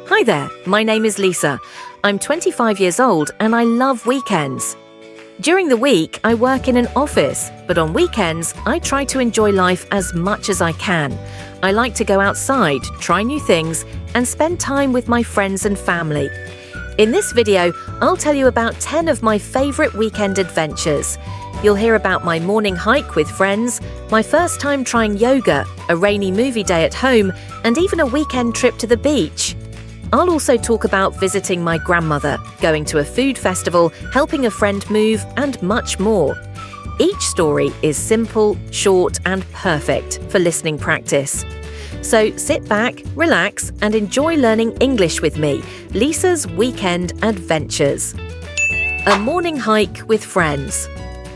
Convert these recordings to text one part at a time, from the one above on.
Hi there, my name is Lisa. I'm 25 years old and I love weekends. During the week, I work in an office, but on weekends, I try to enjoy life as much as I can. I like to go outside, try new things, and spend time with my friends and family. In this video, I'll tell you about 10 of my favorite weekend adventures. You'll hear about my morning hike with friends, my first time trying yoga, a rainy movie day at home, and even a weekend trip to the beach. I'll also talk about visiting my grandmother, going to a food festival, helping a friend move, and much more. Each story is simple, short, and perfect for listening practice. So sit back, relax, and enjoy learning English with me, Lisa's Weekend Adventures. A morning hike with friends.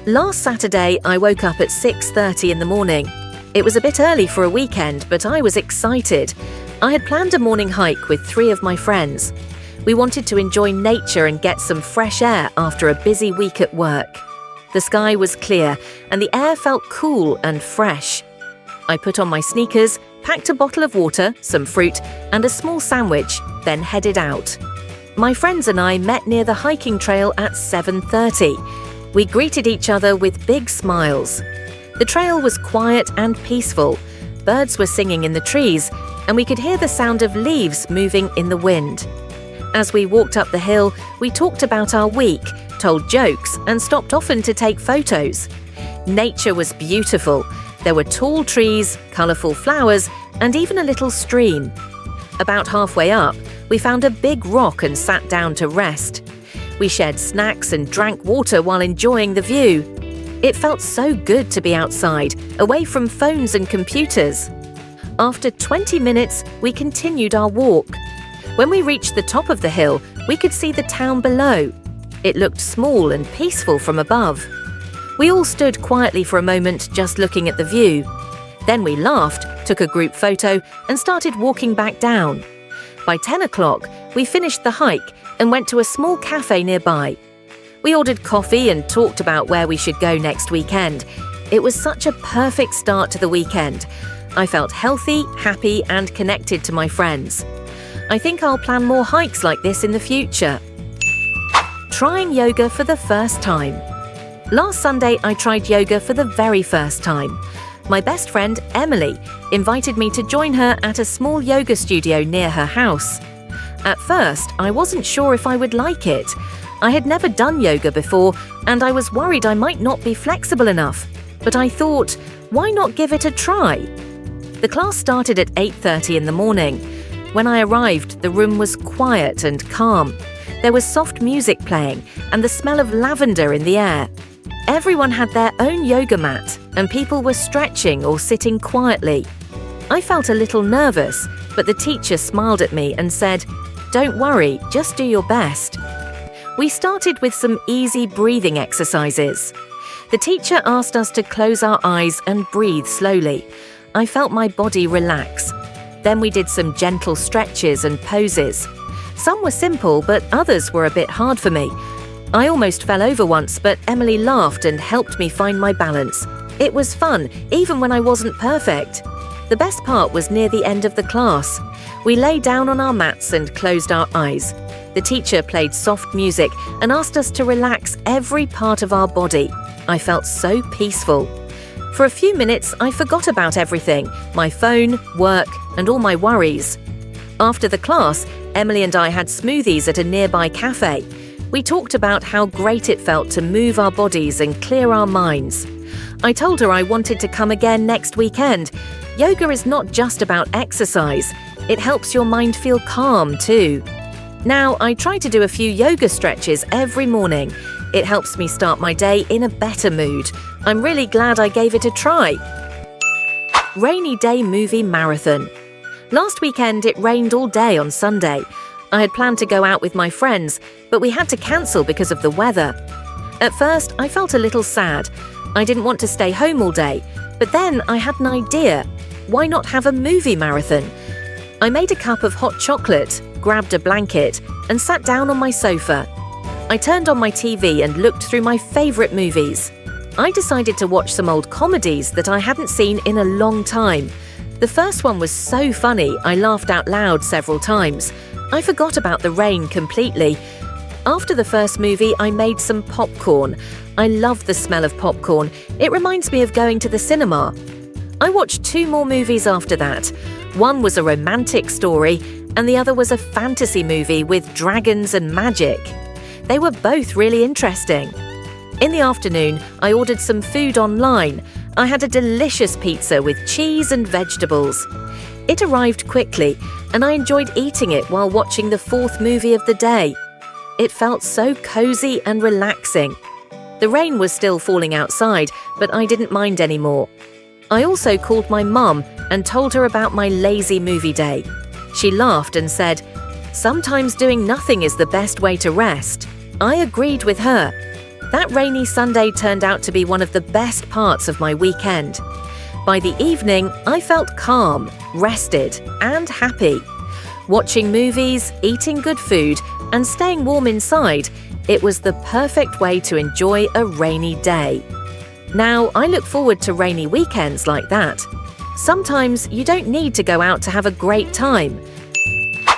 Last Saturday, I woke up at 6:30 in the morning. It was a bit early for a weekend, but I was excited. I had planned a morning hike with 3 of my friends. We wanted to enjoy nature and get some fresh air after a busy week at work. The sky was clear and the air felt cool and fresh. I put on my sneakers, packed a bottle of water, some fruit, and a small sandwich, then headed out. My friends and I met near the hiking trail at 7:30. We greeted each other with big smiles. The trail was quiet and peaceful. Birds were singing in the trees, and we could hear the sound of leaves moving in the wind. As we walked up the hill, we talked about our week, told jokes, and stopped often to take photos. Nature was beautiful. There were tall trees, colourful flowers, and even a little stream. About halfway up, we found a big rock and sat down to rest. We shared snacks and drank water while enjoying the view. It felt so good to be outside, away from phones and computers. After 20 minutes, we continued our walk. When we reached the top of the hill, we could see the town below. It looked small and peaceful from above. We all stood quietly for a moment, just looking at the view. Then we laughed, took a group photo, and started walking back down. By 10 o'clock, we finished the hike and went to a small cafe nearby. We ordered coffee and talked about where we should go next weekend. It was such a perfect start to the weekend. I felt healthy, happy, and connected to my friends. I think I'll plan more hikes like this in the future. Trying yoga for the first time. Last Sunday, I tried yoga for the very first time. My best friend, Emily, invited me to join her at a small yoga studio near her house. At first, I wasn't sure if I would like it. I had never done yoga before, and I was worried I might not be flexible enough. But I thought, why not give it a try? The class started at 8:30 in the morning. When I arrived, the room was quiet and calm. There was soft music playing and the smell of lavender in the air. Everyone had their own yoga mat, and people were stretching or sitting quietly. I felt a little nervous, but the teacher smiled at me and said, "Don't worry, just do your best." We started with some easy breathing exercises. The teacher asked us to close our eyes and breathe slowly. I felt my body relax. Then we did some gentle stretches and poses. Some were simple, but others were a bit hard for me. I almost fell over once, but Emily laughed and helped me find my balance. It was fun, even when I wasn't perfect. The best part was near the end of the class. We lay down on our mats and closed our eyes. The teacher played soft music and asked us to relax every part of our body. I felt so peaceful. For a few minutes, I forgot about everything, my phone, work, and all my worries. After the class, Emily and I had smoothies at a nearby cafe. We talked about how great it felt to move our bodies and clear our minds. I told her I wanted to come again next weekend. Yoga is not just about exercise. It helps your mind feel calm too. Now, I try to do a few yoga stretches every morning. It helps me start my day in a better mood. I'm really glad I gave it a try. Rainy day movie marathon. Last weekend, it rained all day on Sunday. I had planned to go out with my friends, but we had to cancel because of the weather. At first, I felt a little sad. I didn't want to stay home all day, but then I had an idea. Why not have a movie marathon? I made a cup of hot chocolate, grabbed a blanket, and sat down on my sofa. I turned on my TV and looked through my favourite movies. I decided to watch some old comedies that I hadn't seen in a long time. The first one was so funny, I laughed out loud several times. I forgot about the rain completely. After the first movie, I made some popcorn. I love the smell of popcorn. It reminds me of going to the cinema. I watched 2 more movies after that. One was a romantic story, and the other was a fantasy movie with dragons and magic. They were both really interesting. In the afternoon, I ordered some food online. I had a delicious pizza with cheese and vegetables. It arrived quickly, and I enjoyed eating it while watching the 4th movie of the day. It felt so cozy and relaxing. The rain was still falling outside, but I didn't mind anymore. I also called my mum and told her about my lazy movie day. She laughed and said, "Sometimes doing nothing is the best way to rest." I agreed with her. That rainy Sunday turned out to be one of the best parts of my weekend. By the evening, I felt calm, rested, and happy. Watching movies, eating good food, and staying warm inside, it was the perfect way to enjoy a rainy day. Now, I look forward to rainy weekends like that. Sometimes you don't need to go out to have a great time.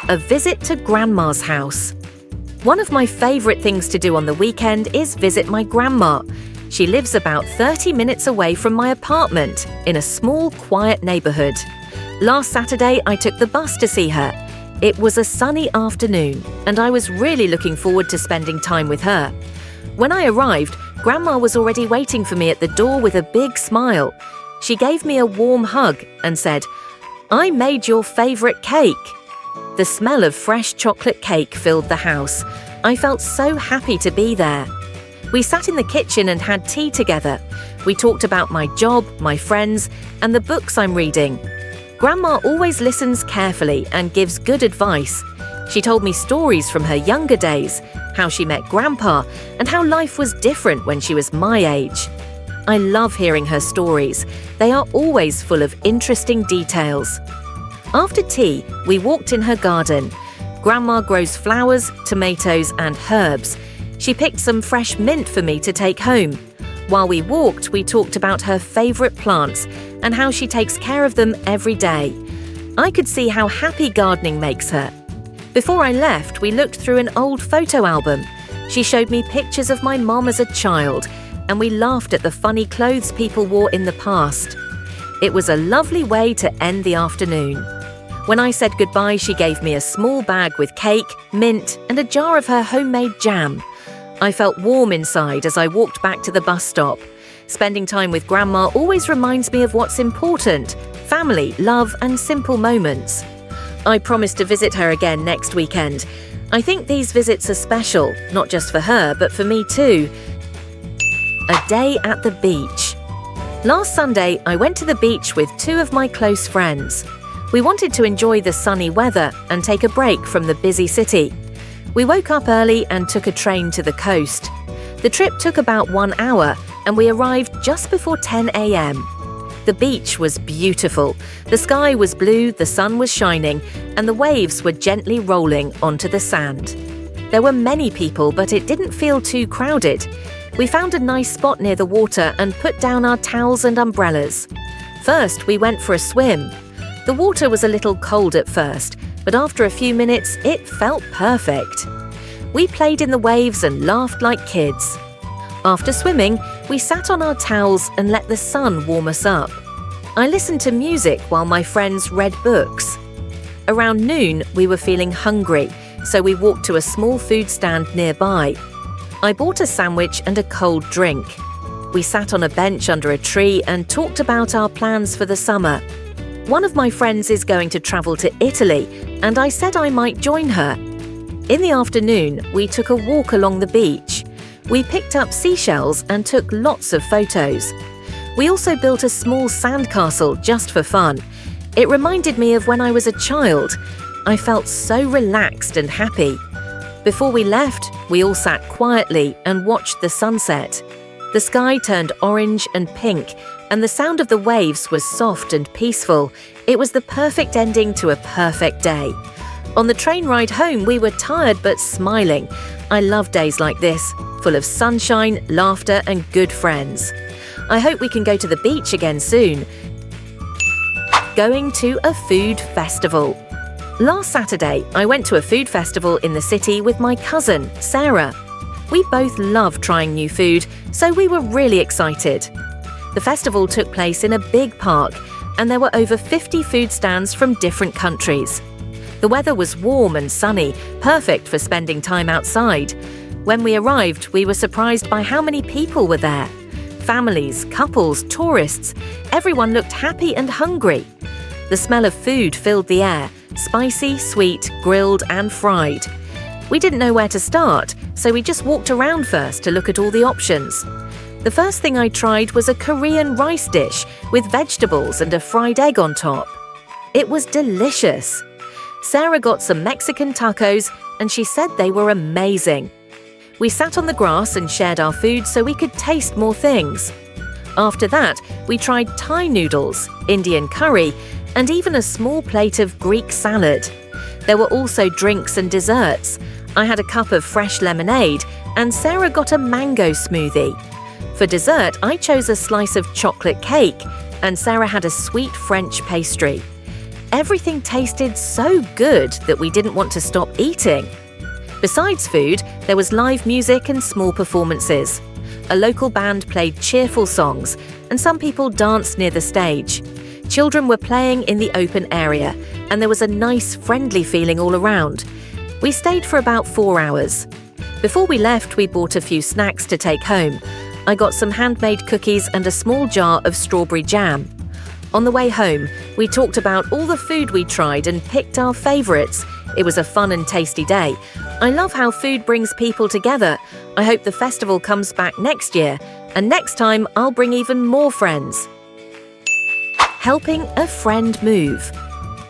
A visit to Grandma's house. One of my favourite things to do on the weekend is visit my grandma. She lives about 30 minutes away from my apartment in a small, quiet neighbourhood. Last Saturday, I took the bus to see her. It was a sunny afternoon, and I was really looking forward to spending time with her. When I arrived, Grandma was already waiting for me at the door with a big smile. She gave me a warm hug and said, "I made your favourite cake." The smell of fresh chocolate cake filled the house. I felt so happy to be there. We sat in the kitchen and had tea together. We talked about my job, my friends, and the books I'm reading. Grandma always listens carefully and gives good advice. She told me stories from her younger days, how she met Grandpa, and how life was different when she was my age. I love hearing her stories. They are always full of interesting details. After tea, we walked in her garden. Grandma grows flowers, tomatoes, and herbs. She picked some fresh mint for me to take home. While we walked, we talked about her favourite plants and how she takes care of them every day. I could see how happy gardening makes her. Before I left, we looked through an old photo album. She showed me pictures of my mom as a child, and we laughed at the funny clothes people wore in the past. It was a lovely way to end the afternoon. When I said goodbye, she gave me a small bag with cake, mint, and a jar of her homemade jam. I felt warm inside as I walked back to the bus stop. Spending time with Grandma always reminds me of what's important: family, love, and simple moments. I promise to visit her again next weekend. I think these visits are special, not just for her, but for me too. A day at the beach. Last Sunday, I went to the beach with 2 of my close friends. We wanted to enjoy the sunny weather and take a break from the busy city. We woke up early and took a train to the coast. The trip took about 1 hour, and we arrived just before 10 a.m. The beach was beautiful. The sky was blue, the sun was shining, and the waves were gently rolling onto the sand. There were many people, but it didn't feel too crowded. We found a nice spot near the water and put down our towels and umbrellas. First, we went for a swim. The water was a little cold at first, but after a few minutes, it felt perfect. We played in the waves and laughed like kids. After swimming, we sat on our towels and let the sun warm us up. I listened to music while my friends read books. Around noon, we were feeling hungry, so we walked to a small food stand nearby. I bought a sandwich and a cold drink. We sat on a bench under a tree and talked about our plans for the summer. One of my friends is going to travel to Italy, and I said I might join her. In the afternoon, we took a walk along the beach. We picked up seashells and took lots of photos. We also built a small sandcastle just for fun. It reminded me of when I was a child. I felt so relaxed and happy. Before we left, we all sat quietly and watched the sunset. The sky turned orange and pink, and the sound of the waves was soft and peaceful. It was the perfect ending to a perfect day. On the train ride home, we were tired but smiling. I love days like this, full of sunshine, laughter, and good friends. I hope we can go to the beach again soon. going to a food festival. Last Saturday, I went to a food festival in the city with my cousin, Sarah. We both love trying new food, so we were really excited. The festival took place in a big park, and there were over 50 food stands from different countries. The weather was warm and sunny, perfect for spending time outside. When we arrived, we were surprised by how many people were there. Families, couples, tourists, everyone looked happy and hungry. The smell of food filled the air, spicy, sweet, grilled and fried. We didn't know where to start, so we just walked around first to look at all the options. The first thing I tried was a Korean rice dish with vegetables and a fried egg on top. It was delicious. Sarah got some Mexican tacos and she said they were amazing. We sat on the grass and shared our food so we could taste more things. After that, we tried Thai noodles, Indian curry, and even a small plate of Greek salad. There were also drinks and desserts. I had a cup of fresh lemonade and Sarah got a mango smoothie. For dessert, I chose a slice of chocolate cake and Sarah had a sweet French pastry. Everything tasted so good that we didn't want to stop eating. Besides food, there was live music and small performances. A local band played cheerful songs, and some people danced near the stage. Children were playing in the open area, and there was a nice, friendly feeling all around. We stayed for about 4 hours. Before we left, we bought a few snacks to take home. I got some handmade cookies and a small jar of strawberry jam. On the way home, we talked about all the food we tried and picked our favourites. It was a fun and tasty day. I love how food brings people together. I hope the festival comes back next year, and next time I'll bring even more friends. Helping a friend move.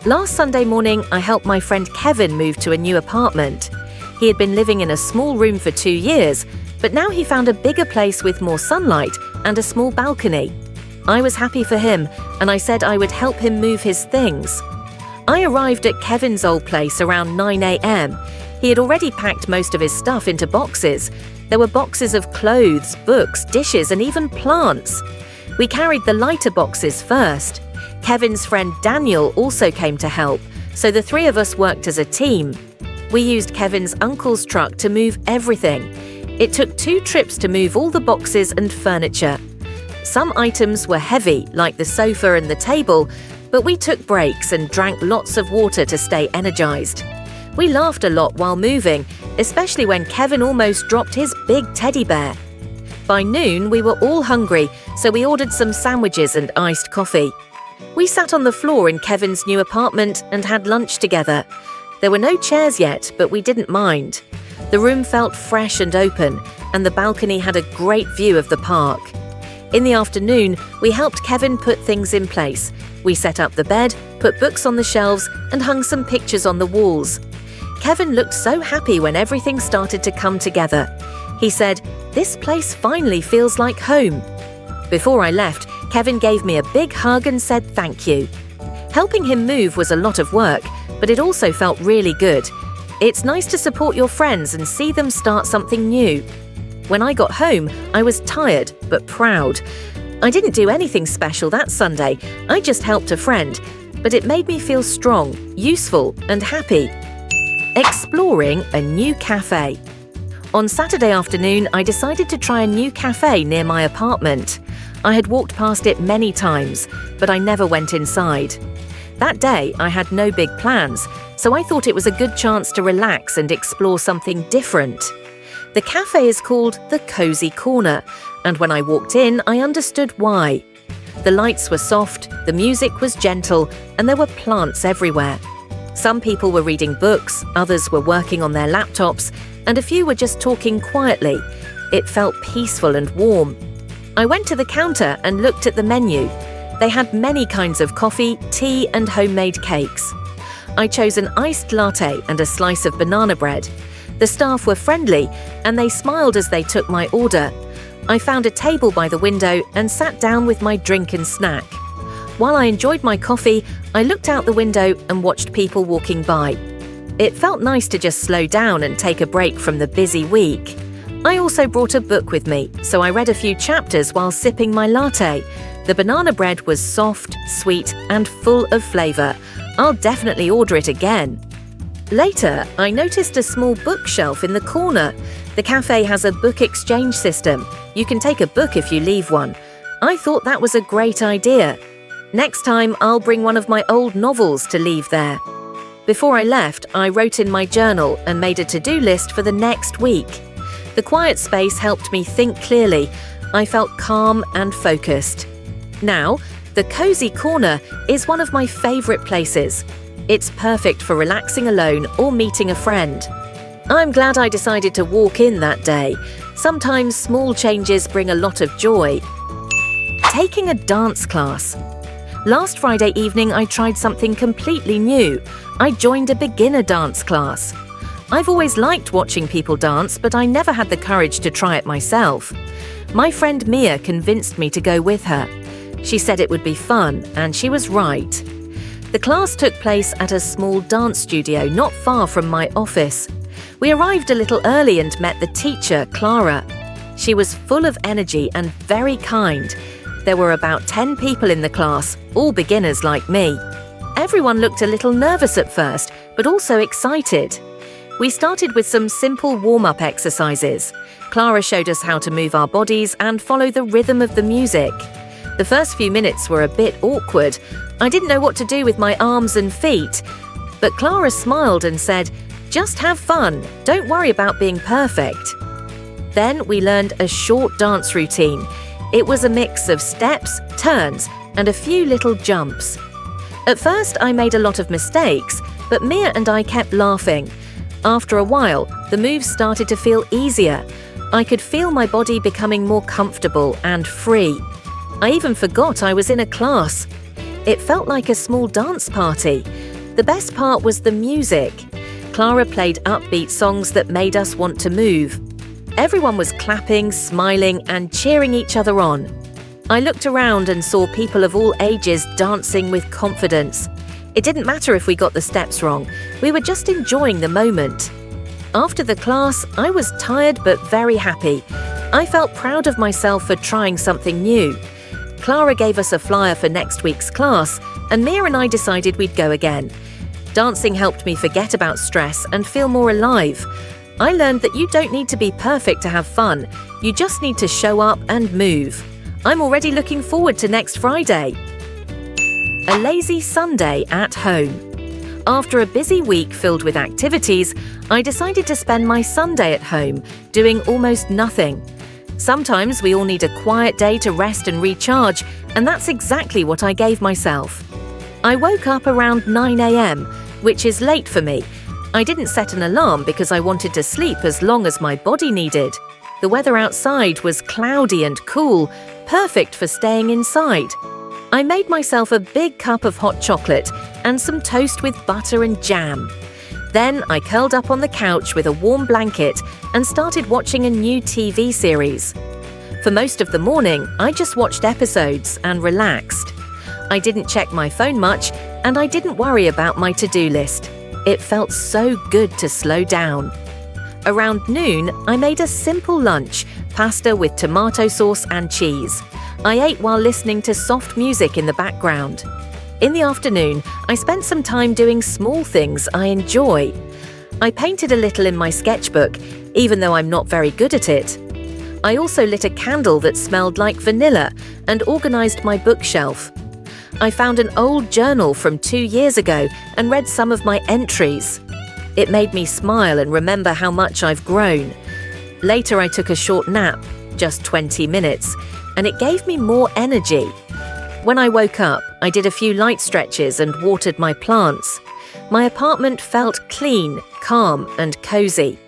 Last Sunday morning, I helped my friend Kevin move to a new apartment. He had been living in a small room for 2 years, but now he found a bigger place with more sunlight and a small balcony. I was happy for him, and I said I would help him move his things. I arrived at Kevin's old place around 9 a.m. He had already packed most of his stuff into boxes. There were boxes of clothes, books, dishes, and even plants. We carried the lighter boxes first. Kevin's friend Daniel also came to help, so the 3 of us worked as a team. We used Kevin's uncle's truck to move everything. It took 2 trips to move all the boxes and furniture. Some items were heavy, like the sofa and the table, but we took breaks and drank lots of water to stay energized. We laughed a lot while moving, especially when Kevin almost dropped his big teddy bear. By noon, we were all hungry, so we ordered some sandwiches and iced coffee. We sat on the floor in Kevin's new apartment and had lunch together. There were no chairs yet, but we didn't mind. The room felt fresh and open, and the balcony had a great view of the park. In the afternoon, we helped Kevin put things in place. We set up the bed, put books on the shelves, and hung some pictures on the walls. Kevin looked so happy when everything started to come together. He said, "This place finally feels like home." Before I left, Kevin gave me a big hug and said thank you. Helping him move was a lot of work, but it also felt really good. It's nice to support your friends and see them start something new. When I got home, I was tired but proud. I didn't do anything special that Sunday. I just helped a friend, but it made me feel strong, useful, and happy. Exploring a new cafe. On Saturday afternoon, I decided to try a new cafe near my apartment. I had walked past it many times, but I never went inside. That day, I had no big plans, so I thought it was a good chance to relax and explore something different. The cafe is called the Cozy Corner, and when I walked in, I understood why. The lights were soft, the music was gentle, and there were plants everywhere. Some people were reading books, others were working on their laptops, and a few were just talking quietly. It felt peaceful and warm. I went to the counter and looked at the menu. They had many kinds of coffee, tea, and homemade cakes. I chose an iced latte and a slice of banana bread. The staff were friendly, and they smiled as they took my order. I found a table by the window and sat down with my drink and snack. While I enjoyed my coffee, I looked out the window and watched people walking by. It felt nice to just slow down and take a break from the busy week. I also brought a book with me, so I read a few chapters while sipping my latte. The banana bread was soft, sweet, and full of flavour. I'll definitely order it again. Later, I noticed a small bookshelf in the corner. The cafe has a book exchange system. You can take a book if you leave one. I thought that was a great idea. Next time, I'll bring one of my old novels to leave there. Before I left, I wrote in my journal and made a to-do list for the next week. The quiet space helped me think clearly. I felt calm and focused. Now, the cozy corner is one of my favourite places. It's perfect for relaxing alone or meeting a friend. I'm glad I decided to walk in that day. Sometimes small changes bring a lot of joy. Taking a dance class. Last Friday evening, I tried something completely new. I joined a beginner dance class. I've always liked watching people dance, but I never had the courage to try it myself. My friend Mia convinced me to go with her. She said it would be fun, and she was right. The class took place at a small dance studio not far from my office. We arrived a little early and met the teacher, Clara. She was full of energy and very kind. There were about 10 people in the class, all beginners like me. Everyone looked a little nervous at first, but also excited. We started with some simple warm-up exercises. Clara showed us how to move our bodies and follow the rhythm of the music. The first few minutes were a bit awkward. I didn't know what to do with my arms and feet. But Clara smiled and said, "Just have fun. Don't worry about being perfect." Then we learned a short dance routine. It was a mix of steps, turns, and a few little jumps. At first, I made a lot of mistakes, but Mia and I kept laughing. After a while, the moves started to feel easier. I could feel my body becoming more comfortable and free. I even forgot I was in a class. It felt like a small dance party. The best part was the music. Clara played upbeat songs that made us want to move. Everyone was clapping, smiling, and cheering each other on. I looked around and saw people of all ages dancing with confidence. It didn't matter if we got the steps wrong. We were just enjoying the moment. After the class, I was tired but very happy. I felt proud of myself for trying something new. Clara gave us a flyer for next week's class, and Mia and I decided we'd go again. Dancing helped me forget about stress and feel more alive. I learned that you don't need to be perfect to have fun. You just need to show up and move. I'm already looking forward to next Friday. A lazy Sunday at home. After a busy week filled with activities, I decided to spend my Sunday at home, doing almost nothing. Sometimes we all need a quiet day to rest and recharge, and that's exactly what I gave myself. I woke up around 9 a.m., which is late for me. I didn't set an alarm because I wanted to sleep as long as my body needed. The weather outside was cloudy and cool, perfect for staying inside. I made myself a big cup of hot chocolate and some toast with butter and jam. Then I curled up on the couch with a warm blanket and started watching a new TV series. For most of the morning, I just watched episodes and relaxed. I didn't check my phone much, and I didn't worry about my to-do list. It felt so good to slow down. Around noon, I made a simple lunch, pasta with tomato sauce and cheese. I ate while listening to soft music in the background. In the afternoon, I spent some time doing small things I enjoy. I painted a little in my sketchbook, even though I'm not very good at it. I also lit a candle that smelled like vanilla and organized my bookshelf. I found an old journal from 2 years ago and read some of my entries. It made me smile and remember how much I've grown. Later, I took a short nap, just 20 minutes, and it gave me more energy. When I woke up, I did a few light stretches and watered my plants. My apartment felt clean, calm, and cozy.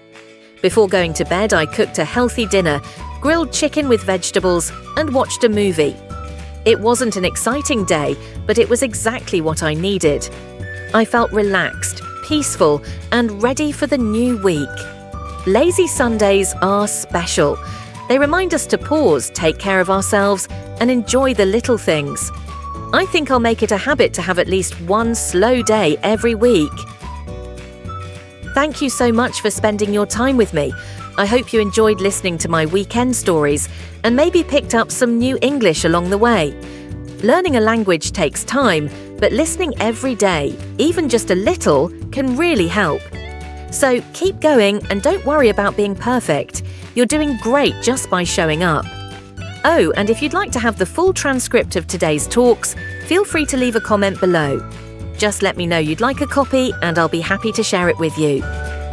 Before going to bed, I cooked a healthy dinner, grilled chicken with vegetables, and watched a movie. It wasn't an exciting day, but it was exactly what I needed. I felt relaxed, peaceful, and ready for the new week. Lazy Sundays are special. They remind us to pause, take care of ourselves, and enjoy the little things. I think I'll make it a habit to have at least one slow day every week. Thank you so much for spending your time with me. I hope you enjoyed listening to my weekend stories and maybe picked up some new English along the way. Learning a language takes time, but listening every day, even just a little, can really help. So keep going and don't worry about being perfect. You're doing great just by showing up. Oh, and if you'd like to have the full transcript of today's talks, feel free to leave a comment below. Just let me know you'd like a copy and I'll be happy to share it with you.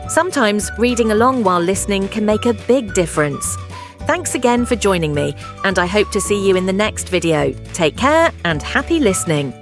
Sometimes reading along while listening can make a big difference. Thanks again for joining me, and I hope to see you in the next video. Take care and happy listening.